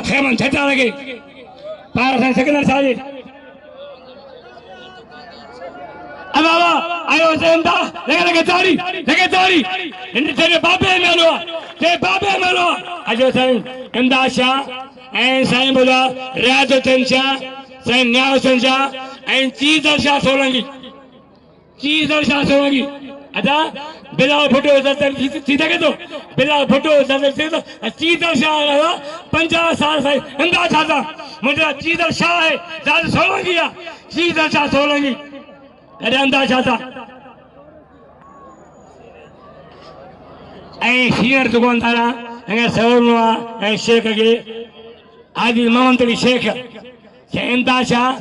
खेमन छटा लगे पार साईं सिकंदर शाह जी अबाबा आयो सेंदा लगे तारी इन तेरे बाबे मेलो अजो साईं इंदा शाह ऐ साईं बोला रियाजुद्दीन शाह साईं न्याउद्दीन शाह ऐ चीज़र शाह सोलंकी अदा बिलाल भुट्टो सीधा के तो बिलाल भुट्टो चीज़र शाह 50 साल साईं इंदा शाह मुझे चीज़र शाह है दाद सोलंकी चीज़र शाह सोलंकी अरे अंदा शाह ऐ हींअर दुकानदारा ऐ सवरनुआ ऐ शेख के आदि मोहम्मद अली शेख इंदा शाह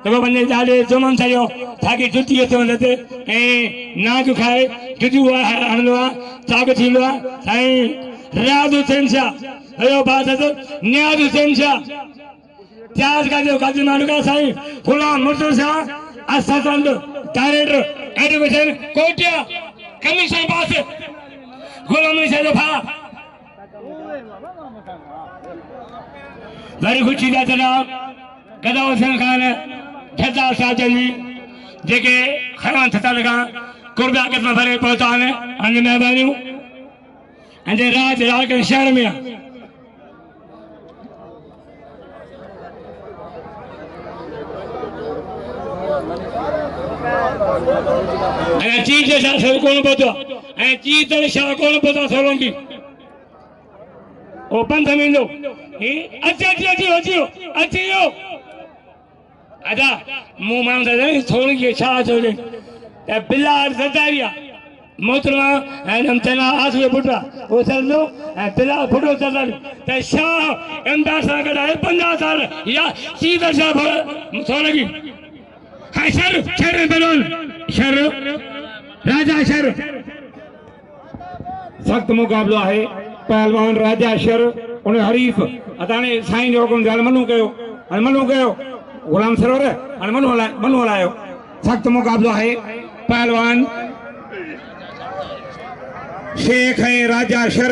तो बने जाले जुमन सायो ताकि जुती तो नते ए ना जो खाए जुजू हनवा ताक थीलवा साईं रियाजुद्दीन शाह अयो बात है न्याजुद्दीन शाह त्याज का जो काजी मानुका Sain Ghulam Murtaza Shah assistant director education कोटिया कमीशन पास गुलाम शाह जो भा very good चीज़ जनाब गदा हुसैन खान झज्जा साजनी जेके खरवान थता लगा कुर्बा के में भरे पहुंचाने अन्य मेहमानियों अंदर राज के शहर में अगर चीज शाह कौन पहुंचा चीज शाह कौन पहुंचा सोलंकी ओपन जमीनो अचियो अदा मुंह मां से थोड़ी के छा छोड़े बिलाल सदारिया मोतरमा हम तना आसवे पुटरा वो चलो बिलाल फुटो चल ते शाह अंदाज सा कड़ा 50 साल या सीधा शाह सोलंकी हां शर बेलोन शर राजा शर सख्त मुकाबला है पहलवान राजा शर उन हरीफ अताने साईं जो हुकुम जाल मनु कयो गुलाम सरोवर अन मनु हलायो सख्त मुकाबला है पहलवान शेख है राजा शर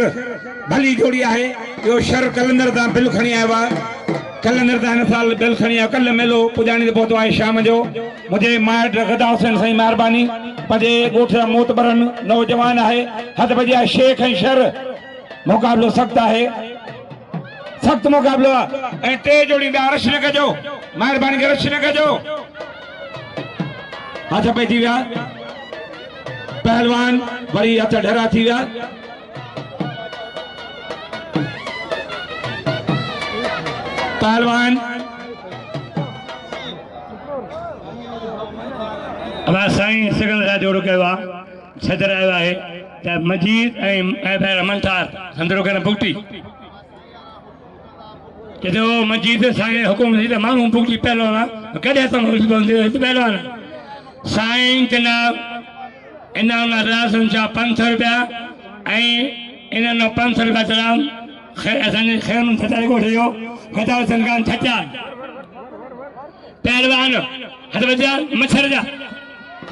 भली जोड़ी है यो शर कलंदर दा बिल खणी आयो कलंदर दा साल बिल खणी आयो कल मेलो पुजानी पहुतो है शाम जो मुझे माट गदा हुसैन साईं मेहरबानी पजे गोठ मोतबरन नौजवान है हद बजे शेख है शर मुकाबलो सख्त है सख्त मुकाबलो टे जोड़ी रश न कजो मेहरबानी रश न कजो हथ पे थी विया पहलवान वरी हथ ढरा थी विया पहलवान अब साईं सिकंदर जोड़ो कयो छदर आयो है मजीद मंठार अंदरो के बुगटी के तो मजीद साईं हुकुम थी मानू बुगटी पहलो ना कदे तो पहलो ना साईं जनाब इना रासन जा 500 रुपया इना 500 रुपया चलाम असाने खैर छटा को ठयो गदा संगान छटा पहलवान हद बजा मच्छर जा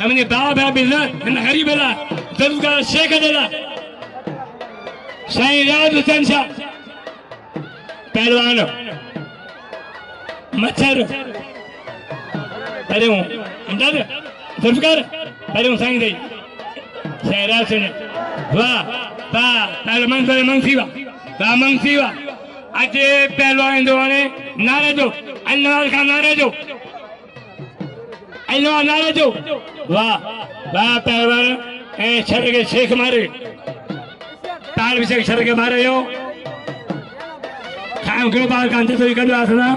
हमने बाप है बिना इन गरीब ला दरगा शेख देला साईं रियाजुद्दीन शाह पहलवान मच्छर पहले अंदाज जुल्फकार पहले साईं दे साईं रियाजुद्दीन वाह पहले मंगसीवा आज पहलवान दोने नारे जो अल्लाह का नारे जो वाह पहलवान छर के शेख मारे ताल भी छर के मारे हो खाम के बाल कांते तो कदो आसना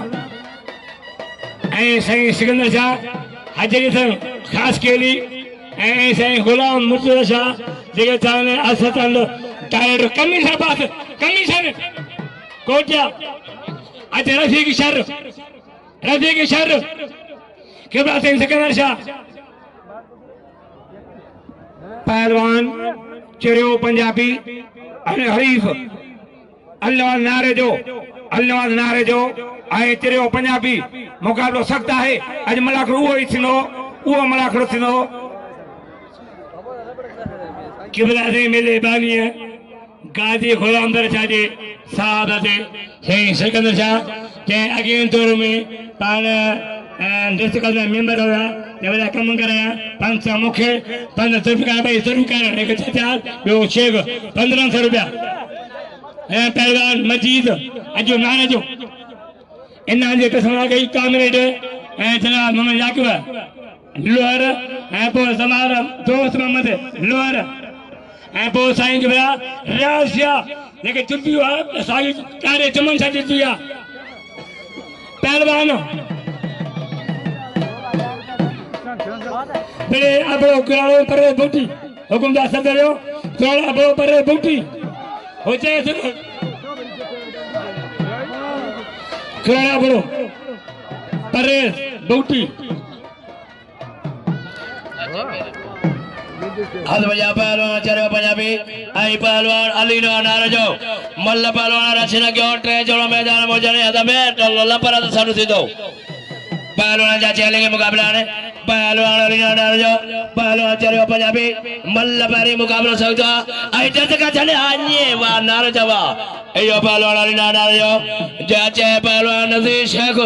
साईं सिकंदर शाह हाजिरी थे खास के लिए साईं गुलाम मुर्तजा शाह जेके चाहने असिस्टेंट डायरेक्टर कमीशन कोटिया आज रफी की शर किबला सिंह सिकंदर शाह पहलवान चिरियो पंजाबी हरीफ अल्लाह नारे जो आए चिरियो पंजाबी मुकाबलो सख्त है अज मलाखड़ो वो मलाखड़ो थींदो किबला सिंह मिले बानी गाजी गुलाम दर शाह जे साहब से सिकंदर शाह के अगेन तौर में पान डिस्ट्रिक्ट में मेंबर हुआ जब कम कराया 500 मुख्य 1500 रुपया भाई शुरू कर एक चार वो शेख 1500 रुपया पहलवान मजीद अजो नान जो इन्ना जे कसम गई कामरेड जनाब मोहम्मद याकूब लोहर पो समार दोस्त मोहम्मद लोहर पो साईं जो रियासिया लेकिन जुटी हुआ साई कार्य चमन सा जुटी पहलवान बड़े अबड़ो कराड़ो पर बूटी हुकुमदार सदरियो कराड़ो अबड़ो पर बूटी हो जाए कराड़ा अबड़ो पर बूटी हाथ बजा पहलवान चलो पंजाबी आई पहलवान अली नो नारजो मल्ल पहलवान रचना के और ट्रे जोड़ो मैदान मोजने हदा में तो लल्ला पर तो सानु सीधो पहलवान जा चलेंगे मुकाबला ने पहलवान अली नो नारजो पहलवान चलो पंजाबी मल्ल परी मुकाबला सकता आई जत का चले आने वा नारजो वा एयो पहलवान अली नो नारजो जाचे पहलवान नजीर शेख